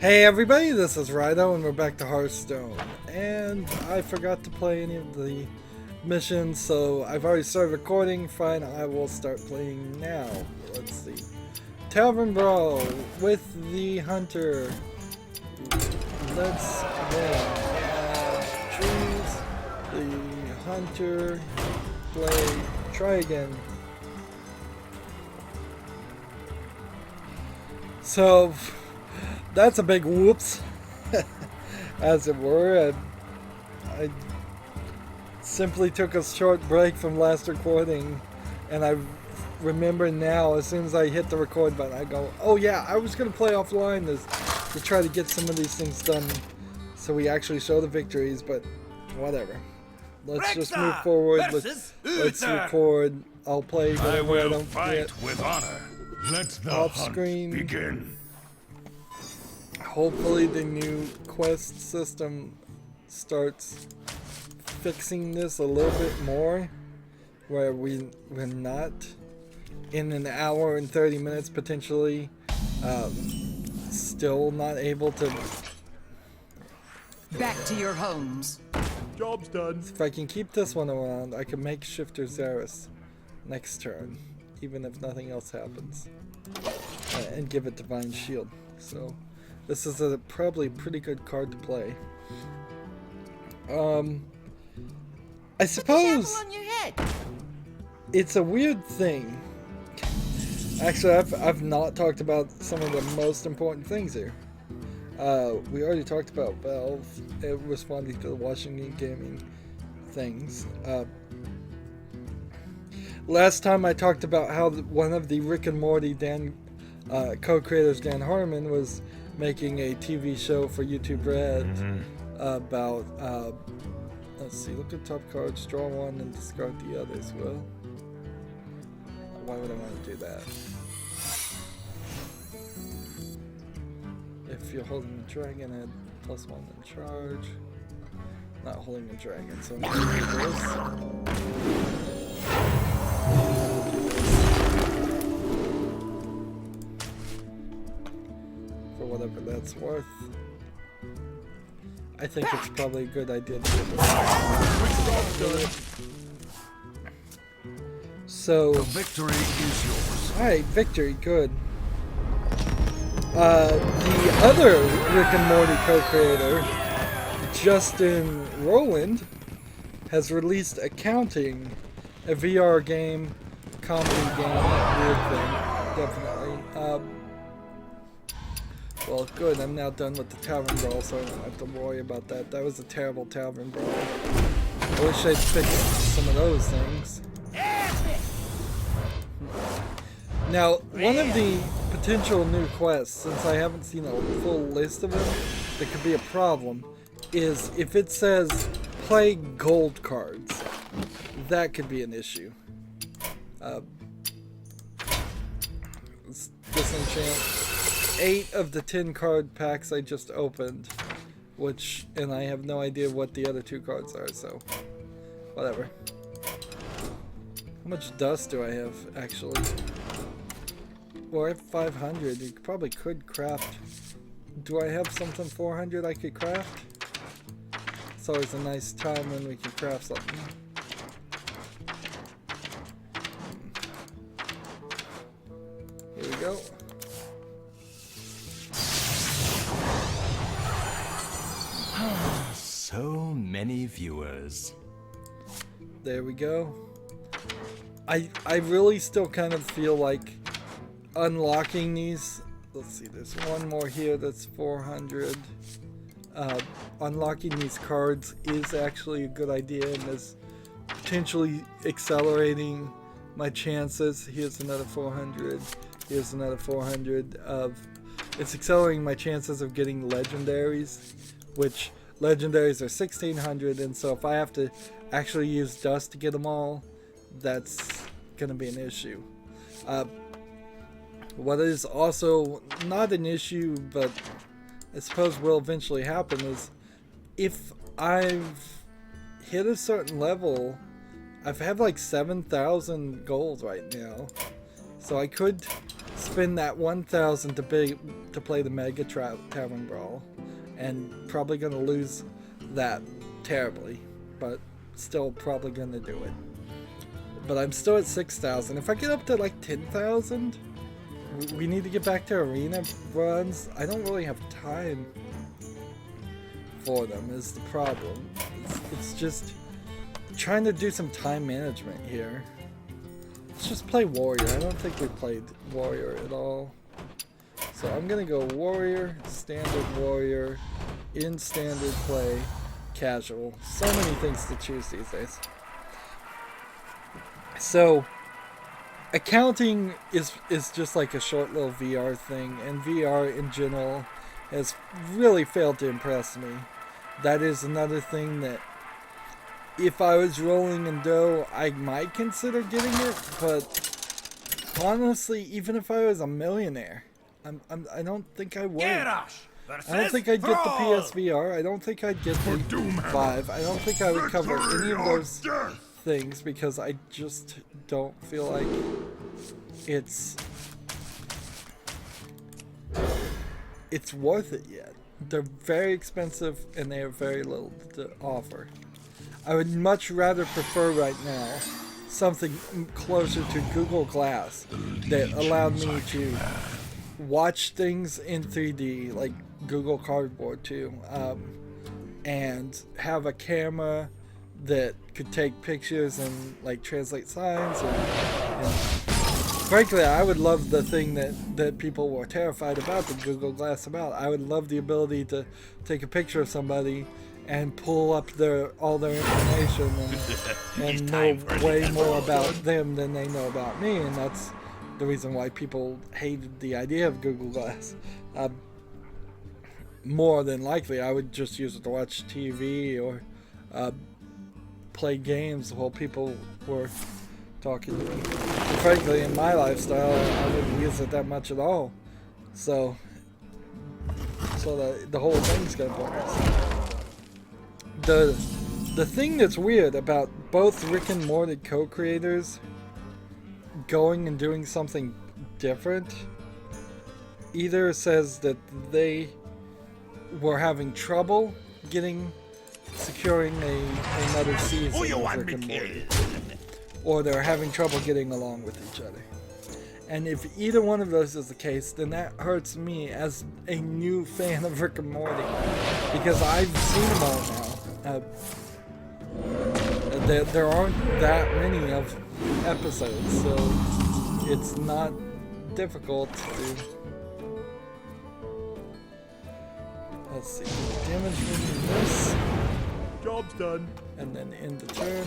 Hey everybody, this is Rydo and we're back to Hearthstone. And I forgot to play any of the missions, so I've already started recording. Fine, I will start playing now. Let's see. Tavern Brawl with the Hunter. Let's choose the Hunter. Try again. So that's a big whoops, as it were. I simply took a short break from last recording, and I remember now, as soon as I hit the record button, I go, oh yeah, I was going to play offline to try to get some of these things done so we actually show the victories, but whatever. Let's just move forward. Let's record. I'll play whatever I don't get. With honor. Let the Off hunt screen. begin. Hopefully the new quest system starts fixing this a little bit more, where we're not in an hour and 30 minutes potentially still not able to. Back to your homes. Job's done. If I can keep this one around, I can make Shifter Zaris next turn, even if nothing else happens, and give it Divine Shield. So this is probably a pretty good card to play. I suppose it's a weird thing. Actually, I've not talked about some of the most important things here. We already talked about Valve responding to the Washington Gaming things. Last time I talked about how one of the Rick and Morty co-creators, Dan Harmon, was making a TV show for YouTube Red about, let's see, look at top cards, draw one and discard the others. Well, why would I want to do that? If you're holding the dragon, add +1 in charge. Not holding the dragon, so I'm going to do this. For whatever that's worth. I think it's probably a good idea to get this. So, The victory is yours. alright, victory, good. The other Rick and Morty co-creator, Justin Rowland, has released Accounting, a VR game, comedy game, weird thing, definitely. Well, good, I'm now done with the Tavern Brawl, so I don't have to worry about that. That was a terrible Tavern Brawl. I wish I'd fixed some of those things. Now, one of the potential new quests, since I haven't seen a full list of them, that could be a problem, is if it says play gold cards. That could be an issue. Disenchant 8 of the 10 card packs I just opened, and I have no idea what the other 2 cards are, so whatever. How much dust do I have, actually? Well, I have 500. You probably could craft. Do I have something 400 I could craft? It's always a nice time when we can craft something. Here we go. So many viewers. There we go. I really still kind of feel like unlocking these. Let's see, there's one more here that's 400. Unlocking these cards is actually a good idea and is potentially accelerating my chances. Here's another 400. Here's another 400 of. It's accelerating my chances of getting legendaries, which legendaries are 1600, and so if I have to actually use dust to get them all, that's gonna be an issue. What is also not an issue, but I suppose will eventually happen, is if I've hit a certain level, I've had like 7,000 gold right now. So I could spend that 1,000 to play the Mega Tavern Brawl, and probably gonna lose that terribly, but still probably gonna do it. But I'm still at 6,000. If I get up to like 10,000, we need to get back to arena runs. I don't really have time for them is the problem. It's just trying to do some time management here. Let's just play Warrior. I don't think we played Warrior at all. So I'm gonna go Warrior, Standard Warrior, in Standard play, Casual. So many things to choose these days. So accounting is just like a short little VR thing, and VR in general has really failed to impress me. That is another thing that if I was rolling in dough, I might consider getting it, but honestly, even if I was a millionaire, I don't think I would. I don't think I'd get the PSVR. I don't think I'd get the Vive. I don't think I would cover any of those things because I just don't feel like it's worth it yet. They're very expensive and they have very little to offer. I would much rather prefer right now something closer to Google Glass that allowed me to watch things in 3D like Google Cardboard too, and have a camera that could take pictures and like translate signs and frankly, I would love the thing that people were terrified about the Google Glass about. I would love the ability to take a picture of somebody and pull up all their information and know way more about them than they know about me, and that's the reason why people hated the idea of Google Glass. More than likely, I would just use it to watch TV or play games while people were talking to me. And frankly, in my lifestyle, I wouldn't use it that much at all. So the whole thing's gonna pointless. The thing that's weird about both Rick and Morty co-creators going and doing something different, either says that they were having trouble securing another season of Rick and Morty, or they're having trouble getting along with each other. And if either one of those is the case, then that hurts me as a new fan of Rick and Morty, because I've seen them all now. There aren't that many of episodes, so it's not difficult to. Let's see, damage from this. Job's done. And then end the turn.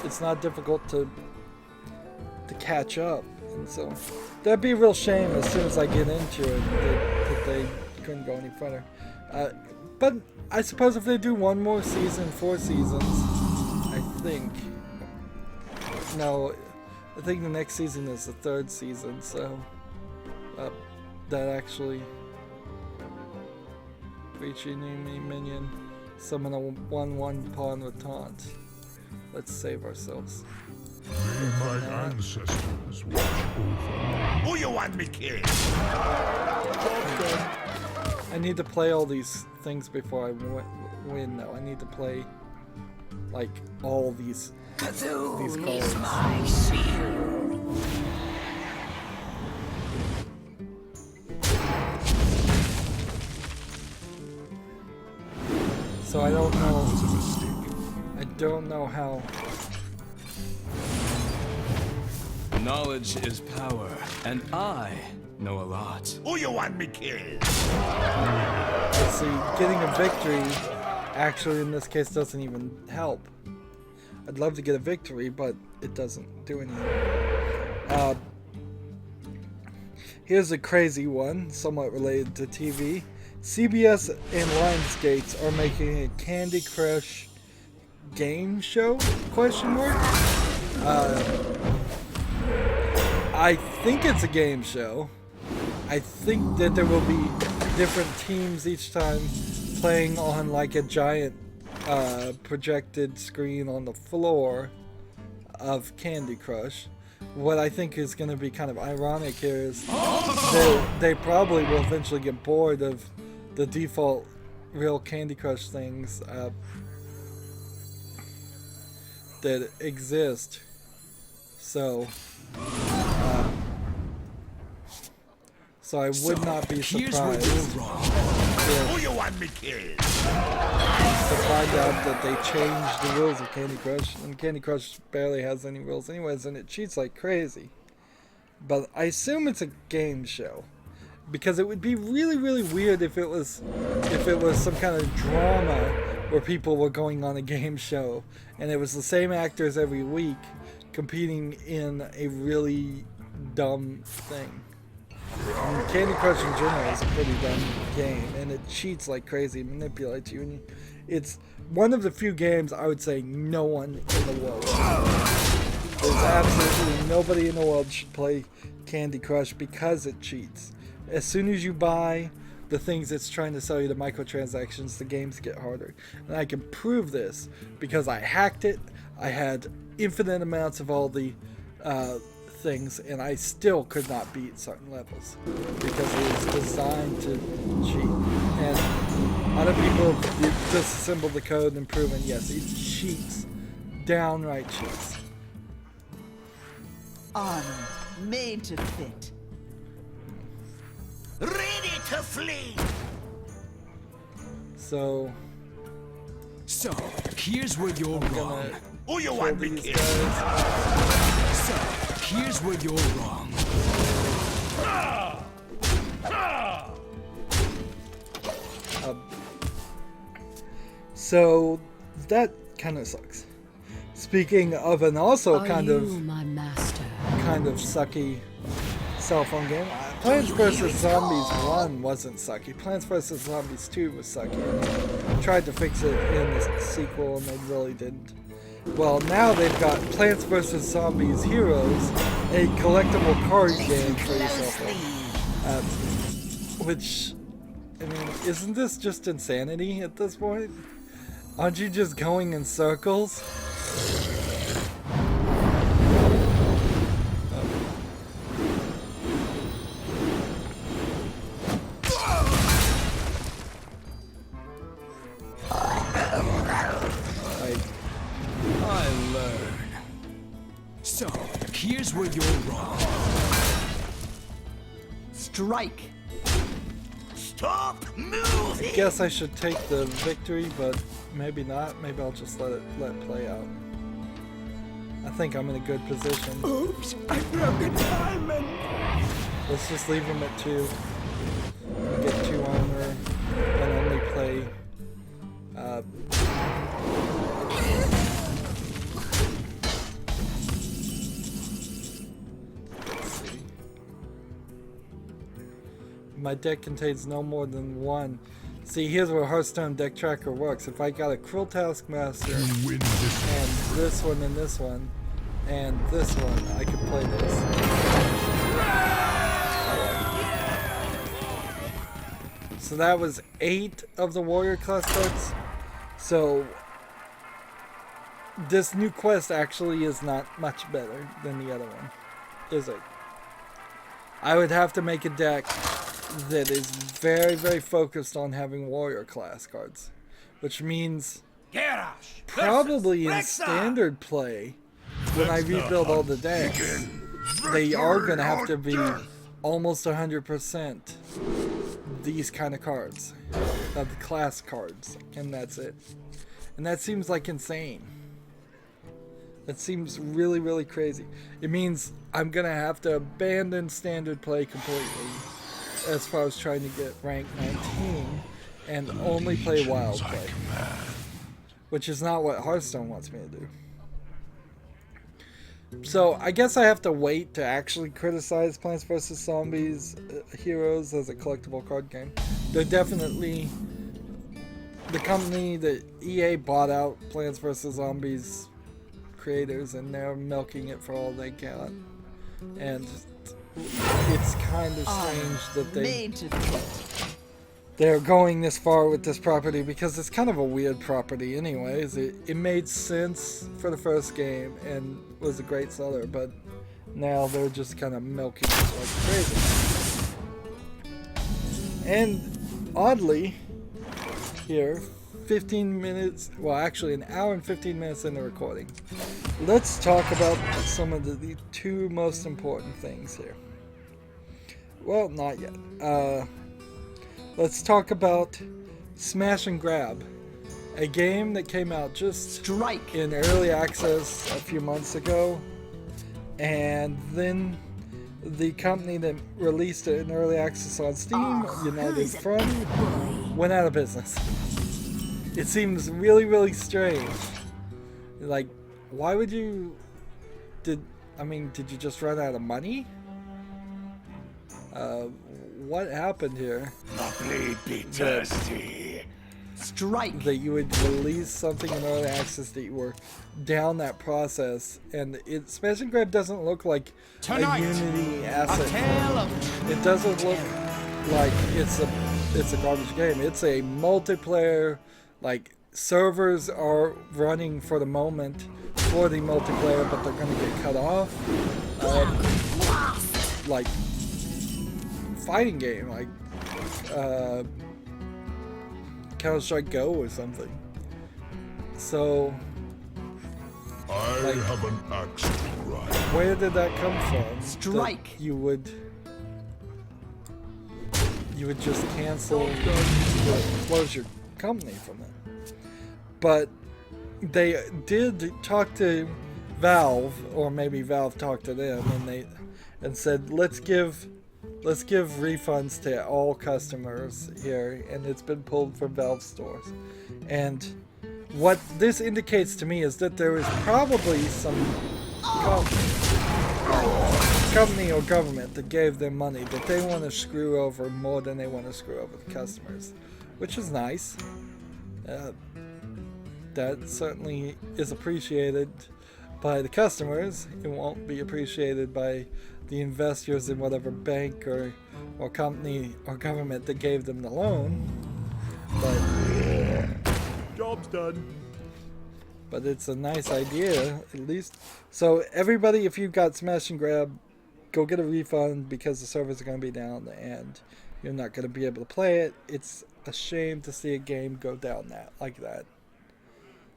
It's not difficult to catch up, and so that'd be a real shame as soon as I get into it that they couldn't go any further. But I suppose if they do one more season, 4 seasons, I think the next season is the 3rd season, so that actually reach an enemy minion, summon a 1/1 pawn with taunt. Let's save ourselves. May my ancestors watch over. Who you want me killed? I need to play all these things before I win though. I need to play like all these cards. My shield. So I don't know. I don't know how. Knowledge is power, and I know a lot. Who you want me killed? Let's see, getting a victory actually in this case doesn't even help. I'd love to get a victory, but it doesn't do anything. Here's a crazy one, somewhat related to TV. CBS and Lionsgate are making a Candy Crush game show? Question mark? I think it's a game show. I think that there will be different teams each time playing on like a giant projected screen on the floor of Candy Crush. what I think is going to be kind of ironic here is they probably will eventually get bored of the default real Candy Crush things that exist. So I would not be surprised Who you want me killed? to find out that they changed the rules of Candy Crush, and Candy Crush barely has any rules anyways, and it cheats like crazy. But I assume it's a game show, because it would be really, really weird if it was some kind of drama where people were going on a game show and it was the same actors every week competing in a really dumb thing. Candy Crush in general is a pretty dumb game, and it cheats like crazy, manipulates you, and it's one of the few games I would say no one in the world should play. There's absolutely nobody in the world should play Candy Crush because it cheats. As soon as you buy the things it's trying to sell you, the microtransactions, the games get harder. And I can prove this because I hacked it. I had infinite amounts of all the things, and I still could not beat certain levels because it was designed to cheat. And other people have disassembled the code and proven, yes, it cheats. Downright cheats. Armor made to fit. Ready to flee! So, here's where you're wrong. Who you want me killed? So, here's where you're wrong. So that kind of sucks. Speaking of an also kind of sucky cell phone game, Plants vs. Zombies 1 wasn't sucky. Plants vs. Zombies 2 was sucky. I tried to fix it in the sequel and they really didn't. Well, now they've got Plants vs. Zombies Heroes, a collectible card game for your cell phone. Which, I mean, isn't this just insanity at this point? Aren't you just going in circles? I learn. So, here's where you're wrong. Strike. Stop moving! Guess I should take the victory, but maybe not. Maybe I'll just let it play out. I think I'm in a good position. Oops, I broke a diamond. Let's just leave him at 2. Get 2 armor and only play. Let's see. My deck contains no more than 1. See, here's where Hearthstone deck tracker works. If I got a Cruel Taskmaster and this one and this one and this one, I could play this. So that was 8 of the warrior class cards. So this new quest actually is not much better than the other one, is it? I would have to make a deck that is very, very focused on having warrior class cards, which means probably in standard play, when I rebuild all the decks, they are going to have to be almost 100% these kind of cards, of the class cards, and that's it. And that seems like insane. That seems really, really crazy. It means I'm going to have to abandon standard play completely as far as trying to get rank 19 and only play wild play, which is not what Hearthstone wants me to do. So I guess I have to wait to actually criticize Plants vs. Zombies Heroes as a collectible card game. They're definitely the company that EA bought out Plants vs. Zombies creators, and they're milking it for all they got. And it's kind of strange that they're going this far with this property, because it's kind of a weird property anyways. It made sense for the first game and was a great seller, but now they're just kind of milking it like crazy. And oddly, here, 15 minutes, well actually an hour and 15 minutes into recording, let's talk about some of the two most important things here. Well, not yet. Let's talk about Smash and Grab, a game that came out just in early access a few months ago, and then the company that released it in early access on Steam, United Front, went out of business. It seems really, really strange. Like, why would you... Did you just run out of money? What happened here? The blade be thirsty. That you would release something in early access that you were down that process, and Smash and Grab doesn't look like a Unity asset. It doesn't look like it's a garbage game. It's a multiplayer, like, servers are running for the moment for the multiplayer, but they're gonna get cut off. Like fighting game, like Counter-Strike Go or something. So, I have an axe to grind. where did that come from? That you would just cancel, close your company from it. But they did talk to Valve, or maybe Valve talked to them, and said, let's give refunds to all customers here, and it's been pulled from Valve stores. And what this indicates to me is that there is probably some company or government that gave them money that they want to screw over more than they want to screw over the customers, which is nice. That certainly is appreciated by the customers. It won't be appreciated by the investors in whatever bank or company or government that gave them the loan. But Job's done. But it's a nice idea, at least. So everybody, if you've got Smash and Grab, go get a refund, because the servers are going to be down and you're not going to be able to play it. It's a shame to see a game go down like that.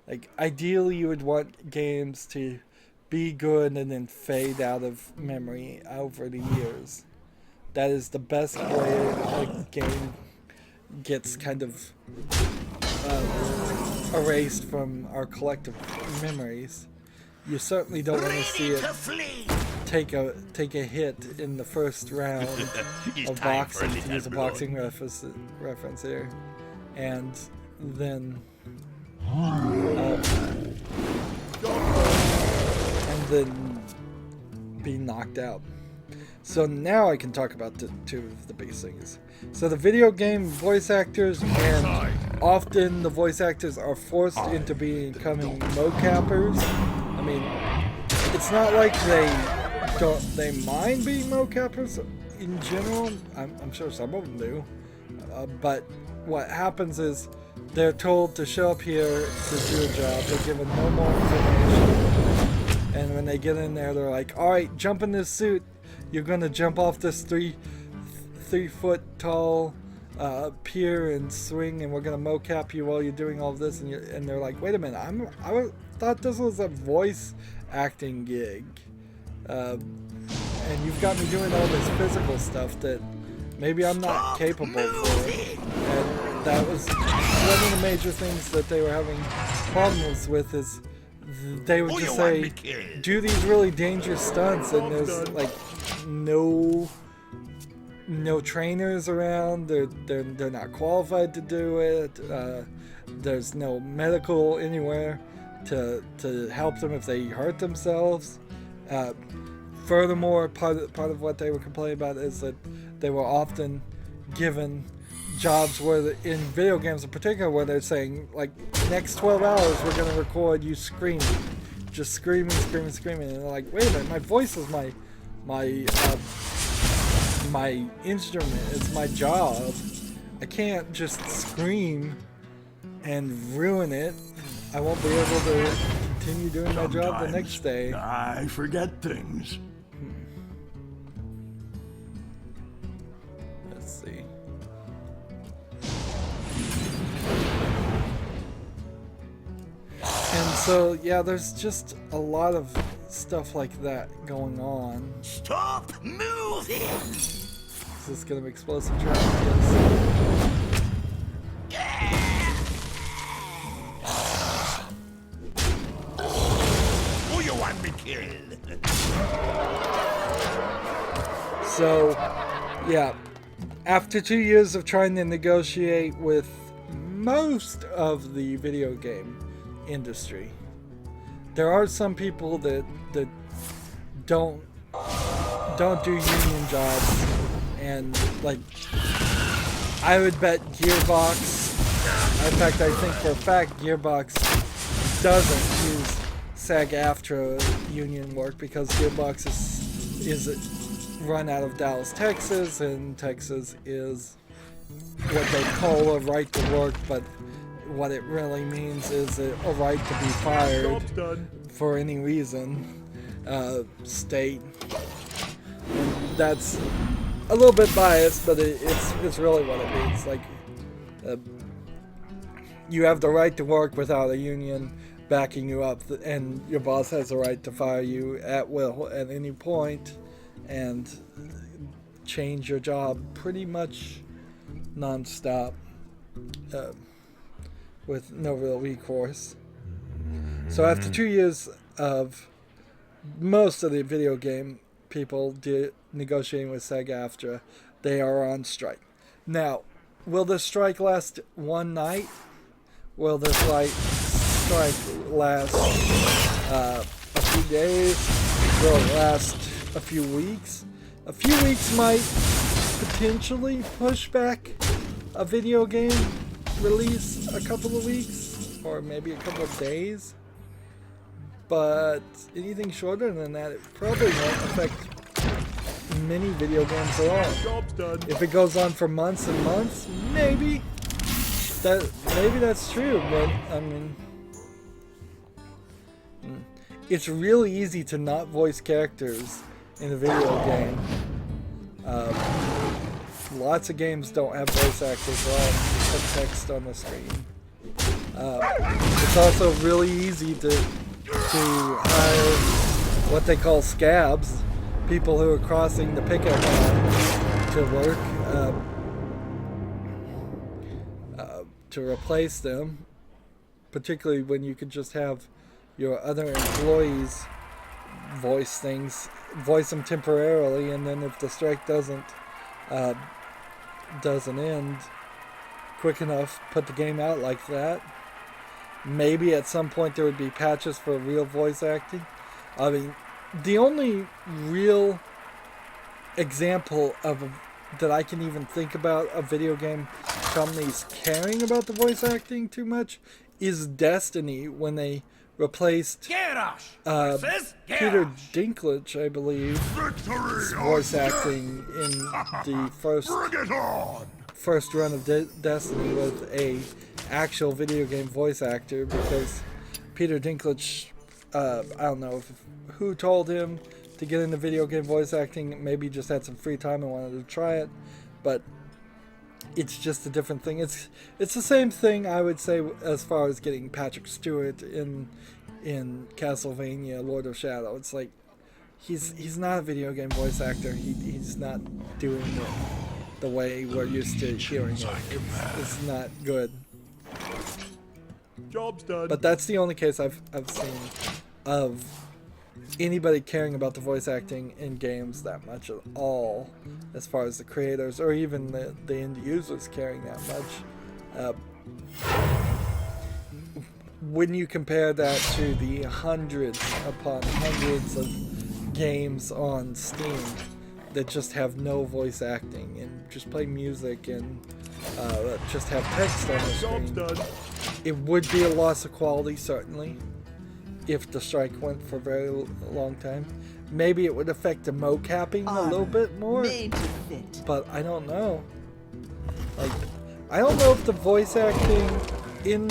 Like, ideally you would want games to be good and then fade out of memory over the years. That is the best way a game gets kind of erased from our collective memories. You certainly don't want to see it take a hit in the first round of boxing, to use a boxing reference here, and then be knocked out. So now I can talk about two of the biggest things. So the video game voice actors, and often the voice actors are forced into becoming mocappers. I mean, it's not like they mind being mocappers in general. I'm sure some of them do. But what happens is they're told to show up here to do a job. They're given no more information. And when they get in there, they're like, alright, jump in this suit. You're going to jump off this 3 foot tall pier and swing, and we're going to mocap you while you're doing all of this. And they're like, wait a minute, I thought this was a voice acting gig. And you've got me doing all this physical stuff that maybe I'm not capable for. And that was one of the major things that they were having problems with, is they would just say, do these really dangerous stunts, and there's like no trainers around. They're not qualified to do it. There's no medical anywhere to help them if they hurt themselves. Furthermore, part of what they were complaining about is that they were often given jobs where, in video games in particular, where they're saying, like, next 12 hours we're going to record you screaming, just screaming, and they're like, wait a minute, my voice is my instrument, it's my job. I can't just scream and ruin it. I won't be able to continue doing my job the next day. I forget things. So yeah, there's just a lot of stuff like that going on. Stop moving! Is this gonna be explosive trap? Yes. Who you want me killed? So, yeah, after 2 years of trying to negotiate with most of the video game industry, there are some people that don't do union jobs, and like I would bet Gearbox. In fact, I think for a fact Gearbox doesn't use SAG-AFTRA union work because Gearbox is run out of Dallas, Texas, and Texas is what they call a right to work, but what it really means is a right to be fired for any reason. State. That's a little bit biased, but it's really what it means. Like, you have the right to work without a union backing you up, and your boss has the right to fire you at will at any point and change your job pretty much non-stop with no real recourse. So after 2 years of most of the video game people negotiating with SAG-AFTRA, they are on strike. Now, will this strike last one night? Will this strike last a few days? Will it last a few weeks? A few weeks might potentially push back a video game release a couple of weeks, or maybe a couple of days. But anything shorter than that, it probably won't affect many video games at all. Job's done. If it goes on for months and months, maybe that's true. But I mean, it's really easy to not voice characters in a video game. Lots of games don't have voice actors at all. You put text on the screen. It's also really easy to hire what they call scabs, people who are crossing the pickup line to work, to replace them, particularly when you could just have your other employees voice them temporarily, and then if the strike doesn't end quick enough, put the game out like that. Maybe at some point there would be patches for real voice acting. I mean, the only real example that I can even think about of video game companies caring about the voice acting too much is Destiny, when they replaced Peter Dinklage, I believe, voice acting in the first run of Destiny with a actual video game voice actor, because Peter Dinklage, I don't know who told him to get into video game voice acting. Maybe he just had some free time and wanted to try it, but it's just a different thing. It's the same thing, I would say, as far as getting Patrick Stewart in Castlevania Lord of Shadow. It's like he's not a video game voice actor. He's not doing it the way we're used to hearing it. It's not good. Job's done. But that's the only case I've seen of anybody caring about the voice acting in games that much at all, as far as the creators or even the end users caring that much. When you compare that to the hundreds upon hundreds of games on Steam that just have no voice acting and just play music and just have text on the screen, it would be a loss of quality, certainly, if the strike went for a very long time. Maybe it would affect the mocapping a little bit more, Made to fit. but I don't know. Like, I don't know if the voice acting in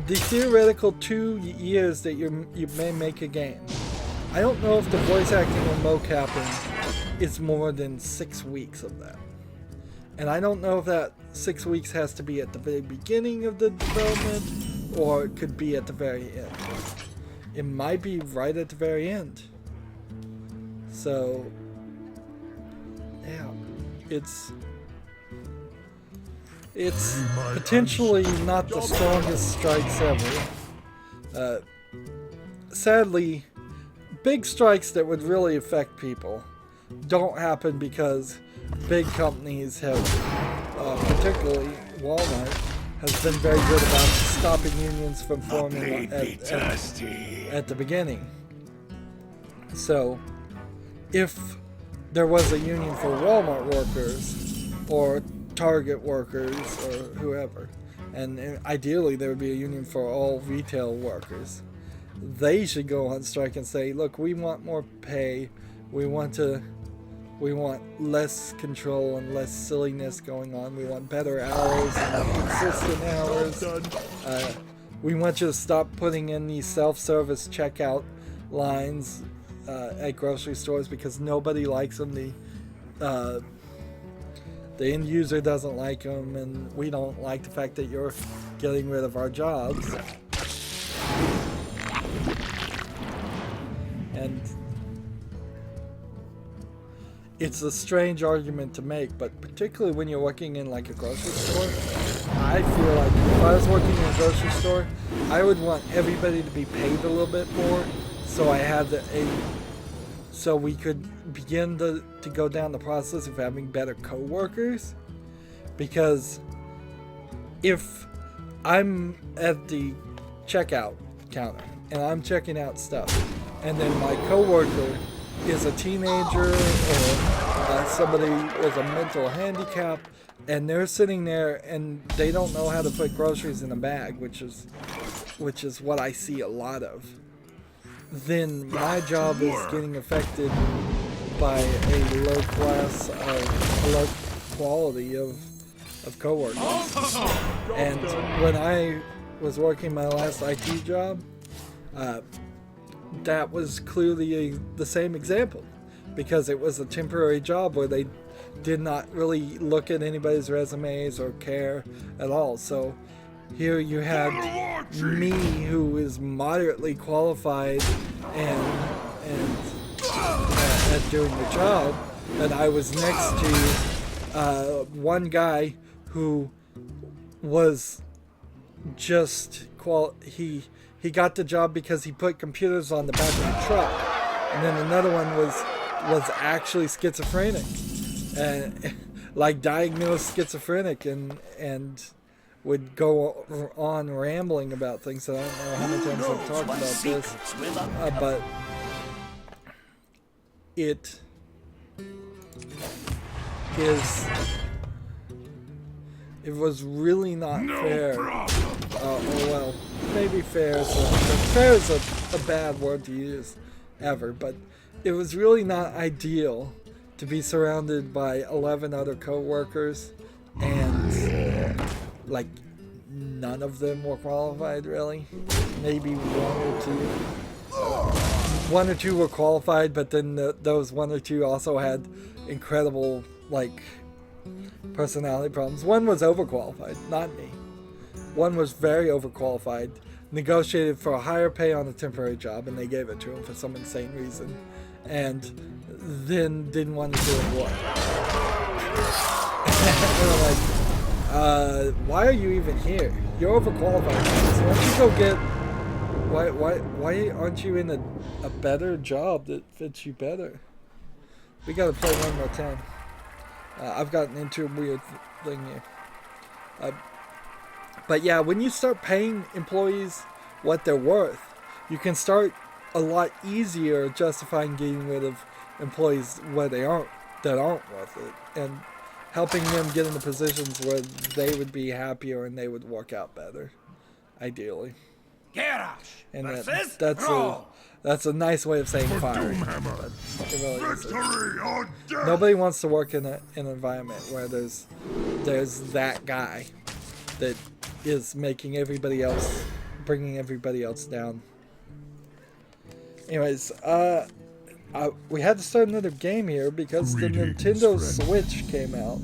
the theoretical 2 years that you may make a game, I don't know if the voice acting and mocapping is more than 6 weeks of that. And I don't know if that 6 weeks has to be at the very beginning of the development, or it could be at the very end. It might be right at the very end. So, yeah, it's potentially not the strongest strikes ever. Sadly, big strikes that would really affect people don't happen because big companies have, particularly Walmart, has been very good about stopping unions from forming at the beginning. So, if there was a union for Walmart workers or Target workers or whoever, and ideally there would be a union for all retail workers, they should go on strike and say, look, we want more pay, we want less control and less silliness going on, we want better hours and consistent hours, we want you to stop putting in these self-service checkout lines at grocery stores because nobody likes them. The end user doesn't like them, and we don't like the fact that you're getting rid of our jobs. And it's a strange argument to make, but particularly when you're working in like a grocery store, I feel like if I was working in a grocery store, I would want everybody to be paid a little bit more, so I had so we could begin to go down the process of having better co-workers. Because if I'm at the checkout counter and I'm checking out stuff, and then my co-worker is a teenager or somebody with a mental handicap, and they're sitting there and they don't know how to put groceries in a bag, which is what I see a lot of, then my job is getting affected by a low quality of coworkers. And when I was working my last IT job, that was clearly the same example, because it was a temporary job where they did not really look at anybody's resumes or care at all. So here you had me, who is moderately qualified and at doing the job, and I was next to one guy who was just he got the job because he put computers on the back of the truck, and then another one was actually schizophrenic, and like diagnosed schizophrenic, and would go on rambling about things. I don't know how many times I've talked about this, but it was really not fair. Well, maybe fair is a bad word to use ever, but it was really not ideal to be surrounded by 11 other co-workers, and like none of them were qualified, really. Maybe one or two were qualified, but then those one or two also had incredible like personality problems. One was overqualified, not me. One was very overqualified, negotiated for a higher pay on a temporary job, and they gave it to him for some insane reason, and then didn't want to do it work. And I'm like, why are you even here? You're overqualified. So why don't you go get... Why aren't you in a better job that fits you better? We gotta play one more time. I've gotten into a weird thing here. But yeah, when you start paying employees what they're worth, you can start a lot easier justifying getting rid of employees that aren't worth it, and helping them get into positions where they would be happier and they would work out better, ideally. And that's a nice way of saying fire. Really nobody wants to work in an environment where there's that guy that is making everybody else, bringing everybody else down. Anyways, we had to start another game here because the Nintendo Switch came out,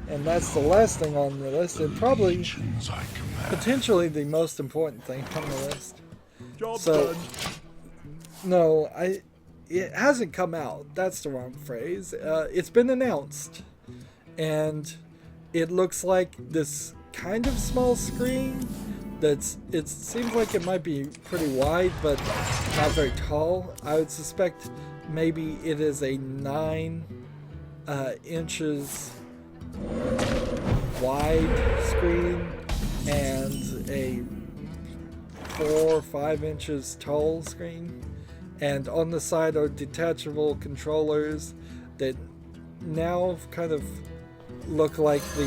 And that's the last thing on the list, and probably Actions I command. potentially the most important thing on the list. Job So, done. no, it hasn't come out. That's the wrong phrase. It's been announced, and it looks like this kind of small screen. It seems like it might be pretty wide, but not very tall. I would suspect maybe it is a 9 inches wide screen and a 4 or 5 inches tall screen, and on the side are detachable controllers that now kind of look like the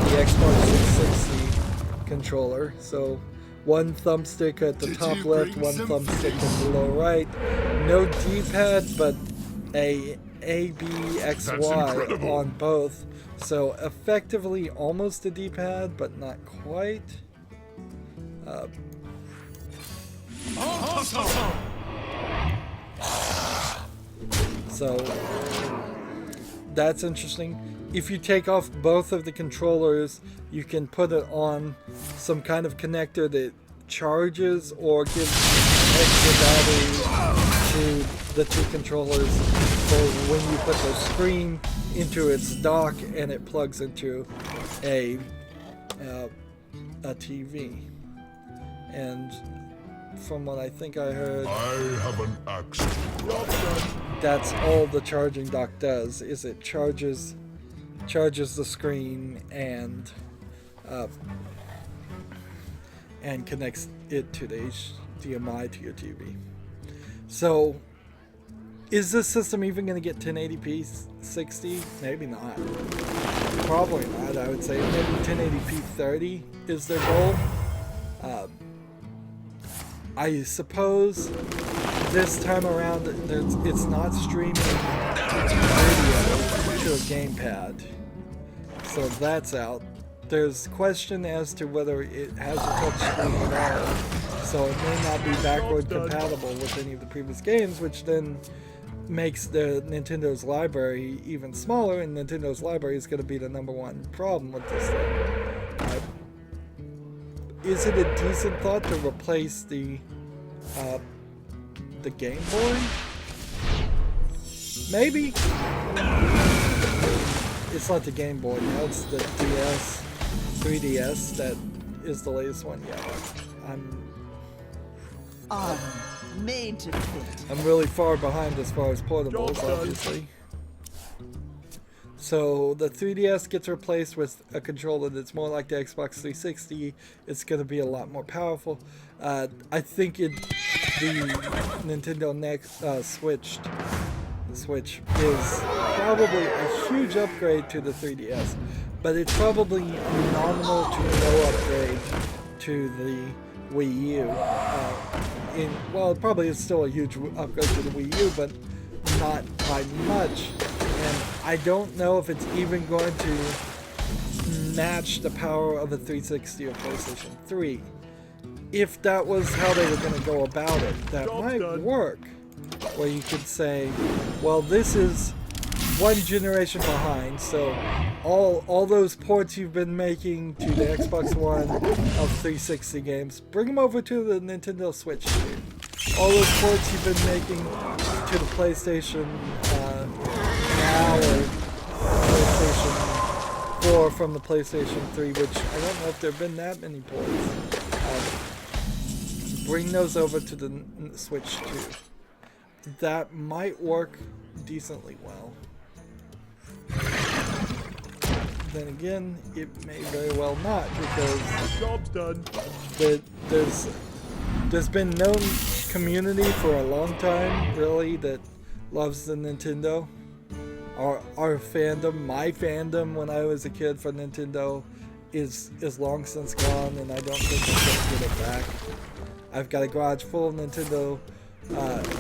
Xbox 360 controller. So one thumbstick at the top left, one thumbstick at the lower right. No D-pad, but a B, X, That's Y incredible. on both. So effectively almost a D-pad, but not quite. So that's interesting. If you take off both of the controllers, you can put it on some kind of connector that charges or gives extra battery to the two controllers for when you put the screen into its dock and it plugs into a TV. And from what I think I heard, I have an axe. that's all the charging dock does, is it charges the screen and connects it to the HDMI to your TV. So is this system even going to get 1080p 60? Maybe not. Probably not. I would say maybe 1080p 30 is their goal. I suppose this time around it's not streaming video to a gamepad, so that's out. There's question as to whether it has a touchscreen at all, so it may not be backward compatible with any of the previous games, which then makes the Nintendo's library even smaller, and Nintendo's library is going to be the #1 problem with this thing. Is it a decent thought to replace the Game Boy? Maybe. It's not the Game Boy now, it's the DS, 3DS that is the latest one. Yeah, Made to fit. I'm really far behind as far as portables, obviously. So the 3DS gets replaced with a controller that's more like the Xbox 360. It's going to be a lot more powerful. I think the Nintendo Switch is probably a huge upgrade to the 3DS, but it's probably nominal to no upgrade to the Wii U. Well, it probably is still a huge upgrade to the Wii U, but not by much. And I don't know if it's even going to match the power of a 360 or PlayStation 3. If that was how they were going to go about it, that might work. Where you could say, well, this is one generation behind, so all those ports you've been making to the Xbox One of 360 games, bring them over to the Nintendo Switch too. All those ports you've been making to the PlayStation Now or PlayStation 4 from the PlayStation 3, which I don't know if there have been that many ports. Bring those over to the Switch too. That might work decently well. Then again, it may very well not, because Job's done. there's been no community for a long time, really, that loves the Nintendo. Our fandom, my fandom when I was a kid for Nintendo is long since gone, and I don't think I'm gonna get it back. I've got a garage full of Nintendo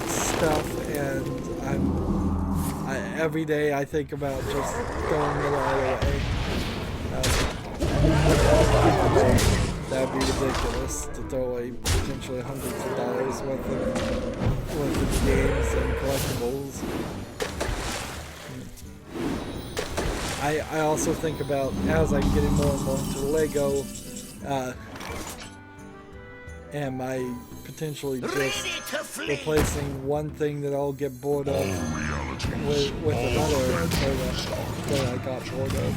stuff, and every day I think about just throwing it all away. That'd be ridiculous to throw away potentially hundreds of dollars worth of games and collectibles. I also think about, as I'm getting more and more into Lego, am I potentially just replacing one thing that I'll get bored of with another that I got bored of.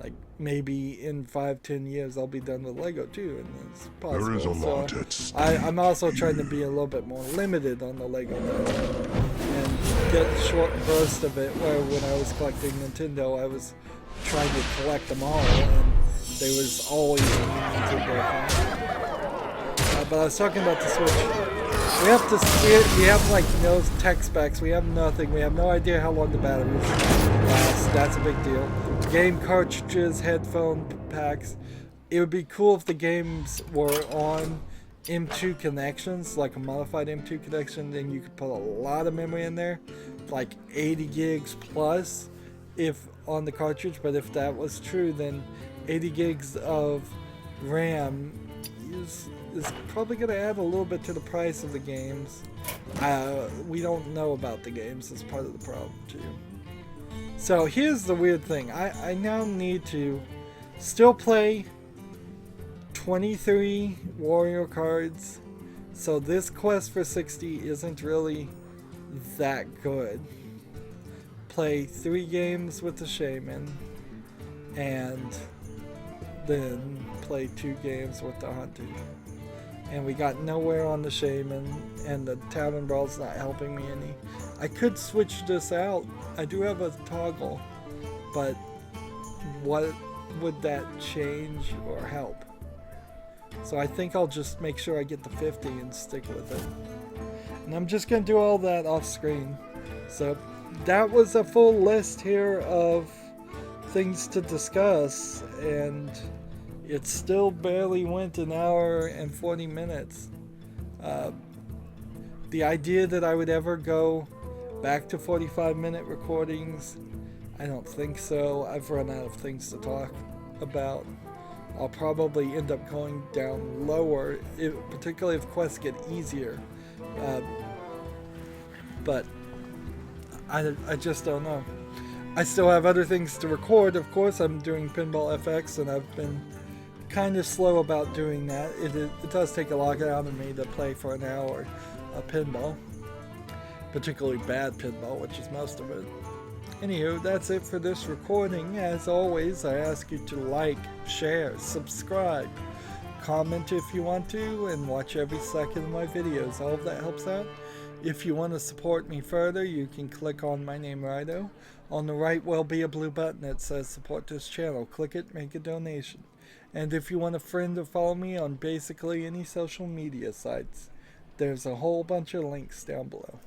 Like maybe in 5-10 years I'll be done with Lego too, and it's possible. There is a lot So at stake. I'm also trying to be a little bit more limited on the Lego now, and get short bursts of it, where when I was collecting Nintendo I was trying to collect them all, and there was always a new Nintendo thing. But I was talking about the Switch. We have like no tech specs. We have nothing. We have no idea how long the batteries last. That's a big deal. Game cartridges, headphone packs. It would be cool if the games were on M2 connections, like a modified M2 connection. Then you could put a lot of memory in there, like 80 gigs plus, if on the cartridge. But if that was true, then 80 gigs of RAM is probably going to add a little bit to the price of the games. We don't know about the games. That's part of the problem too. So here's the weird thing. I now need to still play 23 warrior cards. So this quest for 60 isn't really that good. Play 3 games with the shaman, and then play 2 games with the hunter. And we got nowhere on the shaman, and the tavern brawl's not helping me any. I could switch this out. I do have a toggle, but what would that change or help? So I think I'll just make sure I get the 50 and stick with it. And I'm just going to do all that off screen. So that was a full list here of things to discuss, and it still barely went an hour and 40 minutes. The idea that I would ever go back to 45-minute recordings, I don't think so. I've run out of things to talk about. I'll probably end up going down lower, particularly if quests get easier. But I just don't know. I still have other things to record. Of course, I'm doing Pinball FX, and I've been kind of slow about doing that. It does take a lot out of me to play for an hour of pinball, particularly bad pinball, which is most of it. Anywho, that's it for this recording. As always, I ask you to like, share, subscribe, comment if you want to, and watch every second of my videos. All of that helps out. If you want to support me further, you can click on my name, Rydo. On the right will be a blue button that says support this channel. Click it, make a donation. And if you want a friend to follow me on basically any social media sites, there's a whole bunch of links down below.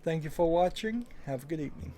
Thank you for watching. Have a good evening.